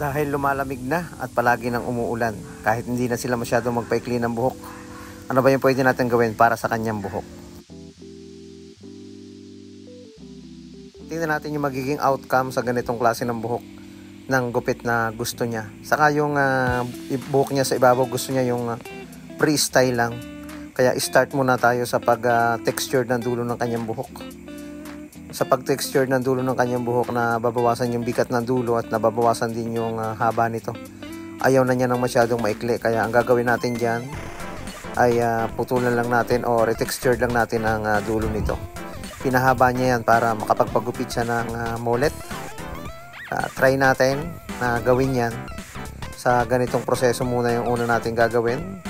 Dahil lumalamig na at palagi nang umuulan, kahit hindi na sila masyadong magpaikli ng buhok, ano ba yung pwede natin gawin para sa kanyang buhok? Tingnan natin yung magiging outcome sa ganitong klase ng buhok ng gupit na gusto niya. Saka yung buhok niya sa ibabaw, gusto niya yung freestyle lang. Kaya start muna tayo sa pag-texture ng dulo ng kanyang buhok. Sa pag-texture ng dulo ng kanyang buhok, na babawasan yung bigat ng dulo at nababawasan din yung haba nito. Ayaw na niya ng masyadong maikli, kaya ang gagawin natin dyan ay putulan lang natin o retexture lang natin ang dulo nito. Pinahaba niya yan para makapagpagupit siya ng mullet. Try natin na gawin yan. Sa ganitong proseso muna yung una natin gagawin.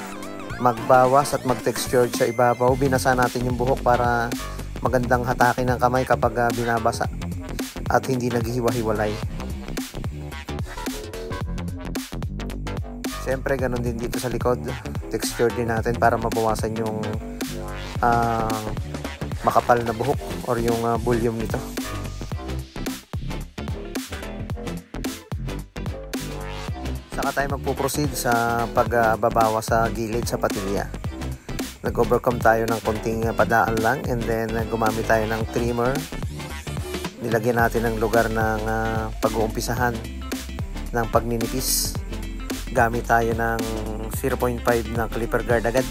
Magbawas at mag-texture sa ibabaw. Binasa natin yung buhok para magandang hatakin ng kamay kapag binabasa at hindi naghihiwa-hiwalay. Siyempre ganun din dito sa likod, texture din natin para mabawasan yung makapal na buhok or yung volume nito. Saka tayo magpo-proceed sa pagbabawas sa gilid sa patilya. Nag-overcome tayo ng konting padaan lang, and then gumamit tayo ng trimmer. Nilagyan natin ng lugar ng pag-uumpisahan ng pagninipis. Gamit tayo ng 0.5 na clipper guard agad.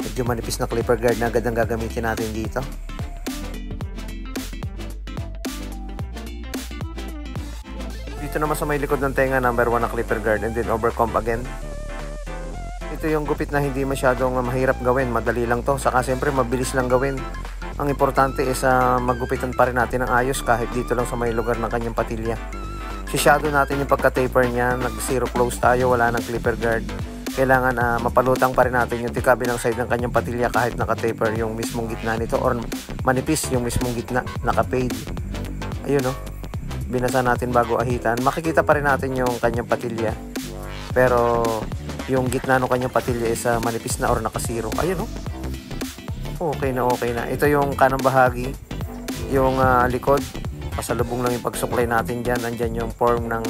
Medyo manipis na clipper guard na agad ang gagamitin natin dito. Dito naman sa may likod ng tenga, number 1 na clipper guard, and then overcome again. Ito yung gupit na hindi masyadong mahirap gawin, madali lang to, saka siyempre mabilis lang gawin. Ang importante is maggupitan pa rin natin ng ayos kahit dito lang sa may lugar ng kanyang patilya. Si-shadow natin yung pagka-taper niya, nag-zero close tayo, wala ng clipper guard. Kailangan mapalutang pa rin natin yung tikabilang side ng kanyang patilya kahit naka-taper yung mismong gitna nito, or manipis yung mismong gitna, naka-fade. Ayun o, binasa natin bago ahitan. Makikita pa rin natin yung kanyang patilya, pero yung gitna ng kanyang patilya is manipis na or naka-zero. Ayun o, okay na. Ito yung kanang bahagi, yung likod. Pasalubong lang yung pagsuklay natin dyan. Andyan yung form ng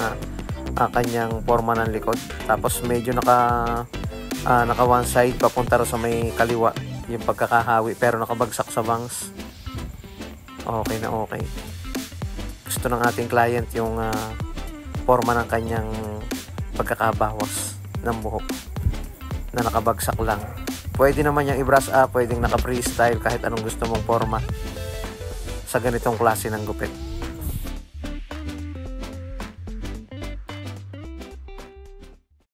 kanyang forma ng likod. Tapos medyo naka one side papunta ro sa may kaliwa yung pagkakahawi, pero nakabagsak sa bangs. Okay na okay. Gusto ng ating client yung forma ng kanyang pagkakabawas ng buhok na nakabagsak lang. Pwede naman yung i-brush up, pwedeng naka-freestyle, kahit anong gusto mong forma sa ganitong klase ng gupit.